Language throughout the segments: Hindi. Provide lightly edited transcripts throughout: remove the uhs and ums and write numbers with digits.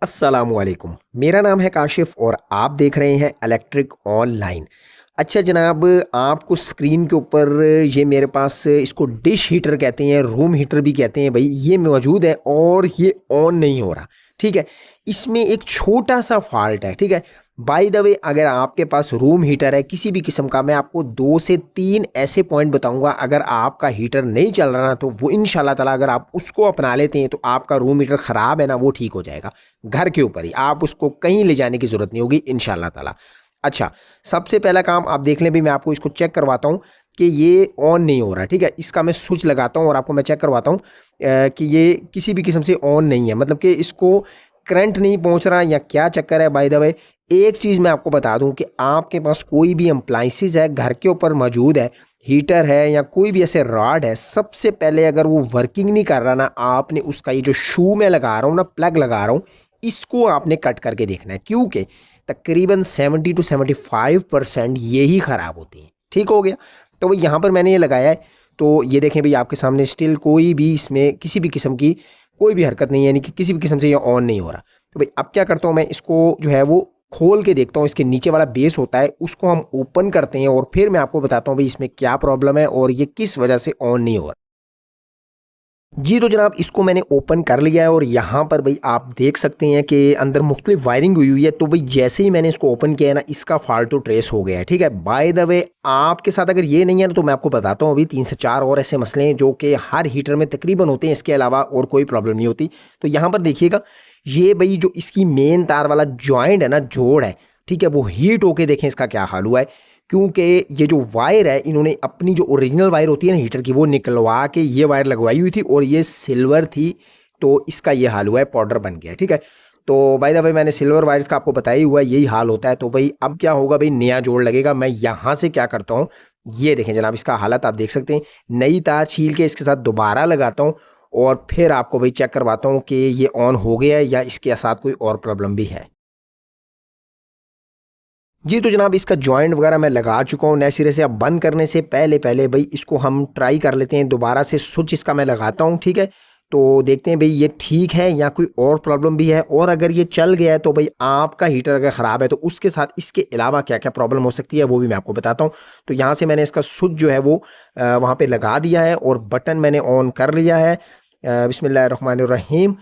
अस्सलामुअलैकुम। मेरा नाम है काशिफ़ और आप देख रहे हैं इलेक्ट्रिक ऑनलाइन। अच्छा जनाब, आपको स्क्रीन के ऊपर ये मेरे पास इसको डिश हीटर कहते हैं, रूम हीटर भी कहते हैं भाई, ये मौजूद है और ये ऑन नहीं हो रहा। ठीक है, इसमें एक छोटा सा फॉल्ट है। ठीक है, बाय द वे अगर आपके पास रूम हीटर है किसी भी किस्म का, मैं आपको 2 से 3 ऐसे पॉइंट बताऊंगा। अगर आपका हीटर नहीं चल रहा ना, तो वो इंशाल्लाह ताला अगर आप उसको अपना लेते हैं तो आपका रूम हीटर ख़राब है ना, वो ठीक हो जाएगा। घर के ऊपर ही, आप उसको कहीं ले जाने की ज़रूरत नहीं होगी इंशाल्लाह ताला। अच्छा, सबसे पहला काम आप देख लें भी, मैं आपको इसको चेक करवाता हूँ कि ये ऑन नहीं हो रहा। ठीक है, इसका मैं स्विच लगाता हूँ और आपको मैं चेक करवाता हूँ कि ये किसी भी किस्म से ऑन नहीं है, मतलब कि इसको करंट नहीं पहुँच रहा या क्या चक्कर है। बाय द वे एक चीज़ मैं आपको बता दूं कि आपके पास कोई भी अप्लाइंसेस है घर के ऊपर मौजूद है, हीटर है या कोई भी ऐसे रॉड है, सबसे पहले अगर वो वर्किंग नहीं कर रहा ना, आपने उसका ये जो शू मैं लगा रहा हूँ ना, प्लग लगा रहा हूँ, इसको आपने कट करके देखना है, क्योंकि तकरीबन 70 to 75% यही ख़राब होती हैं। ठीक हो गया, तो भाई यहाँ पर मैंने ये लगाया है, तो ये देखें भाई आपके सामने स्टिल कोई भी इसमें किसी भी किस्म की कोई भी हरकत नहीं है, यानी कि किसी भी किस्म से ये ऑन नहीं हो रहा। तो भाई अब क्या करता हूँ मैं, इसको जो है वो खोल के देखता हूँ, इसके नीचे वाला बेस होता है उसको हम ओपन करते हैं और फिर मैं आपको बताता हूँ भाई इसमें क्या प्रॉब्लम है और ये किस वजह से ऑन नहीं हो रहा। जी तो जनाब, इसको मैंने ओपन कर लिया है और यहाँ पर भाई आप देख सकते हैं कि अंदर मुख्तलिफ वायरिंग हुई हुई है। तो भाई जैसे ही मैंने इसको ओपन किया है ना, इसका फॉल्ट तो ट्रेस हो गया है। ठीक है, बाय द वे आपके साथ अगर ये नहीं है ना, तो मैं आपको बताता हूँ अभी 3 से 4 और ऐसे मसले हैं जो कि हर हीटर में तकरीबन होते हैं, इसके अलावा और कोई प्रॉब्लम नहीं होती। तो यहाँ पर देखिएगा, ये भाई जो इसकी मेन तार वाला जॉइंट है ना, जोड़ है, ठीक है, वो हीट होके देखें इसका क्या हाल हुआ है। क्योंकि ये जो वायर है, इन्होंने अपनी जो ओरिजिनल वायर होती है ना हीटर की, वो निकलवा के ये वायर लगवाई हुई थी और ये सिल्वर थी, तो इसका ये हाल हुआ है, पाउडर बन गया। ठीक है, तो बाय द वे मैंने सिल्वर वायर्स का आपको बताया ही हुआ है, यही हाल होता है। तो भाई अब क्या होगा भाई, नया जोड़ लगेगा। मैं यहाँ से क्या करता हूँ, ये देखें जनाब, इसका हालत आप देख सकते हैं। नई तार छील के इसके साथ दोबारा लगाता हूँ और फिर आपको भाई चेक करवाता हूँ कि ये ऑन हो गया है या इसके साथ कोई और प्रॉब्लम भी है। जी तो जनाब, इसका जॉइंट वगैरह मैं लगा चुका हूँ नए सिरे से। अब बंद करने से पहले पहले भाई इसको हम ट्राई कर लेते हैं दोबारा से, स्विच इसका मैं लगाता हूँ। ठीक है, तो देखते हैं भाई ये ठीक है या कोई और प्रॉब्लम भी है, और अगर ये चल गया है तो भाई आपका हीटर अगर ख़राब है तो उसके साथ इसके अलावा क्या क्या प्रॉब्लम हो सकती है वो भी मैं आपको बताता हूँ। तो यहाँ से मैंने इसका स्विच जो है वो वहाँ पर लगा दिया है और बटन मैंने ऑन कर लिया है। बिस्मिल्लाहिर्रहमानिर्रहीम।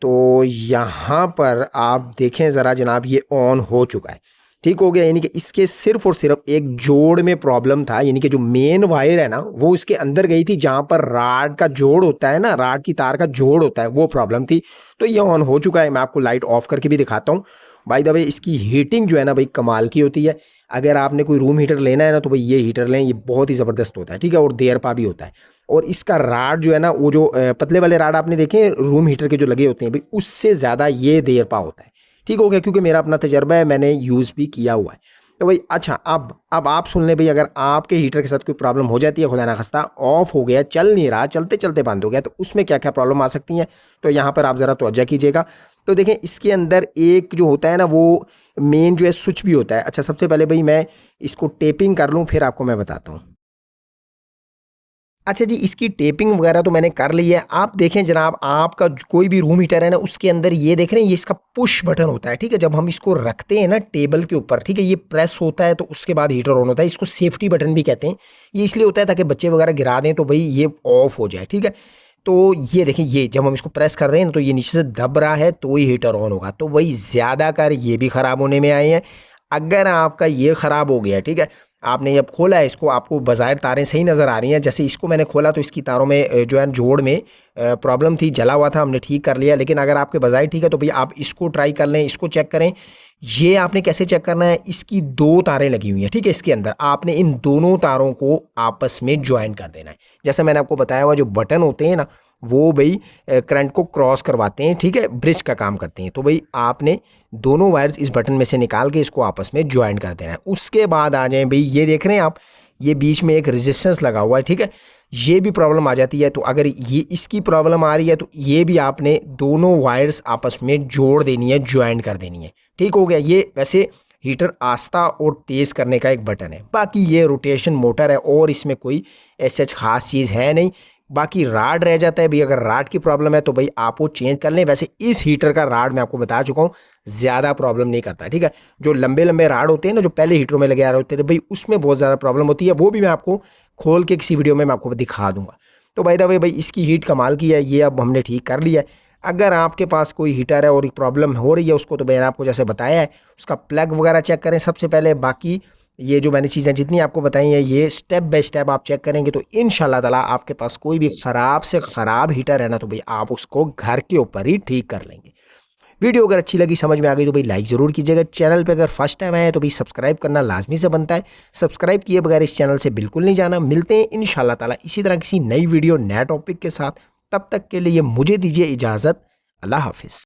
तो यहाँ पर आप देखें ज़रा जनाब, ये ऑन हो चुका है, ठीक हो गया। यानी कि इसके सिर्फ और सिर्फ एक जोड़ में प्रॉब्लम था, यानी कि जो मेन वायर है ना, वो इसके अंदर गई थी, जहाँ पर राड का जोड़ होता है ना, राड की तार का जोड़ होता है, वो प्रॉब्लम थी। तो ये ऑन हो चुका है। मैं आपको लाइट ऑफ करके भी दिखाता हूँ। बाय द वे इसकी हीटिंग जो है ना भाई, कमाल की होती है। अगर आपने कोई रूम हीटर लेना है ना, तो भाई ये हीटर लें, ये बहुत ही ज़बरदस्त होता है। ठीक है, और देर पा भी होता है। और इसका राड जो है ना, वो जो पतले वाले राड आपने देखे रूम हीटर के जो लगे होते हैं भाई, उससे ज़्यादा ये देर पा होता है। ठीक हो गया, क्योंकि मेरा अपना तजर्बा है, मैंने यूज़ भी किया हुआ है। तो भाई अच्छा, अब आप सुन लें भाई, अगर आपके हीटर के साथ कोई प्रॉब्लम हो जाती है, खुदा ना खास्ता ऑफ हो गया, चल नहीं रहा, चलते चलते बंद हो गया, तो उसमें क्या क्या प्रॉब्लम आ सकती हैं, तो यहाँ पर आप ज़रा तवज्जो कीजिएगा। तो देखें, इसके अंदर एक जो होता है ना, वो मेन जो है स्विच भी होता है। अच्छा, सबसे पहले भाई मैं इसको टेपिंग कर लूँ, फिर आपको मैं बताता हूँ। अच्छा जी, इसकी टेपिंग वगैरह तो मैंने कर ली है। आप देखें जनाब, आपका कोई भी रूम हीटर है ना, उसके अंदर ये देख रहे हैं, ये इसका पुश बटन होता है। ठीक है, जब हम इसको रखते हैं ना टेबल के ऊपर, ठीक है, ये प्रेस होता है तो उसके बाद हीटर ऑन होता है। इसको सेफ्टी बटन भी कहते हैं। ये इसलिए होता है ताकि बच्चे वगैरह गिरा दें तो भाई ये ऑफ हो जाए। ठीक है, तो ये देखें, ये जब हम इसको प्रेस कर रहे हैं ना, तो ये नीचे से दब रहा है, तो ही हीटर ऑन होगा। तो वही ज़्यादातर ये भी ख़राब होने में आए हैं। अगर आपका ये ख़राब हो गया, ठीक है, आपने जब खोला है इसको, आपको बाज़ाहिर तारें सही नज़र आ रही हैं। जैसे इसको मैंने खोला तो इसकी तारों में जो है जोड़ में प्रॉब्लम थी, जला हुआ था, हमने ठीक कर लिया। लेकिन अगर आपके बाज़ाहिर ठीक है तो भैया आप इसको ट्राई कर लें, इसको चेक करें। ये आपने कैसे चेक करना है, इसकी 2 तारें लगी हुई हैं, ठीक है, इसके अंदर आपने इन दोनों तारों को आपस में ज्वाइन कर देना है। जैसे मैंने आपको बताया हुआ, जो बटन होते हैं ना, वो भाई करंट को क्रॉस करवाते हैं, ठीक है, ब्रिज का काम करते हैं। तो भाई आपने दोनों वायर्स इस बटन में से निकाल के इसको आपस में ज्वाइन कर देना है। उसके बाद आ जाएं भाई, ये देख रहे हैं आप, ये बीच में एक रेजिस्टेंस लगा हुआ है। ठीक है, ये भी प्रॉब्लम आ जाती है। तो अगर ये इसकी प्रॉब्लम आ रही है तो ये भी आपने दोनों वायर्स आपस में जोड़ देनी है, ज्वाइन कर देनी है। ठीक हो गया। ये वैसे हीटर आस्था और तेज़ करने का एक बटन है, बाकी ये रोटेशन मोटर है और इसमें कोई ऐसा खास चीज़ है नहीं बाकी राड रह जाता है भाई, अगर राड की प्रॉब्लम है तो भाई आप वो चेंज कर लें। वैसे इस हीटर का राड मैं आपको बता चुका हूँ ज़्यादा प्रॉब्लम नहीं करता, ठीक है। जो लंबे लंबे राड होते हैं ना, जो पहले हीटरों में लगे आ रहे होते थे भाई, उसमें बहुत ज़्यादा प्रॉब्लम होती है। वो भी मैं आपको खोल के किसी वीडियो में मैं आपको दिखा दूंगा। तो भाई द वे भाई इसकी हीट कमाल की है, ये अब हमने ठीक कर लिया है। अगर आपके पास कोई हीटर है और एक प्रॉब्लम हो रही है उसको, तो मैंने आपको जैसे बताया है उसका प्लग वगैरह चेक करें सबसे पहले। बाकी ये जो मैंने चीज़ें जितनी आपको बताई हैं ये स्टेप बाय स्टेप आप चेक करेंगे तो इंशाल्लाह ताला आपके पास कोई भी ख़राब से ख़राब हीटर है ना, तो भाई आप उसको घर के ऊपर ही ठीक कर लेंगे। वीडियो अगर अच्छी लगी, समझ में आ गई तो भाई लाइक ज़रूर कीजिएगा। चैनल पे अगर फर्स्ट टाइम आए हैं तो भाई सब्सक्राइब करना लाजमी से बनता है। सब्सक्राइब किए बगैर इस चैनल से बिल्कुल नहीं जाना। मिलते हैं इंशाल्लाह ताला इसी तरह किसी नई वीडियो नया टॉपिक के साथ। तब तक के लिए मुझे दीजिए इजाज़त। अल्लाह हाफिज़।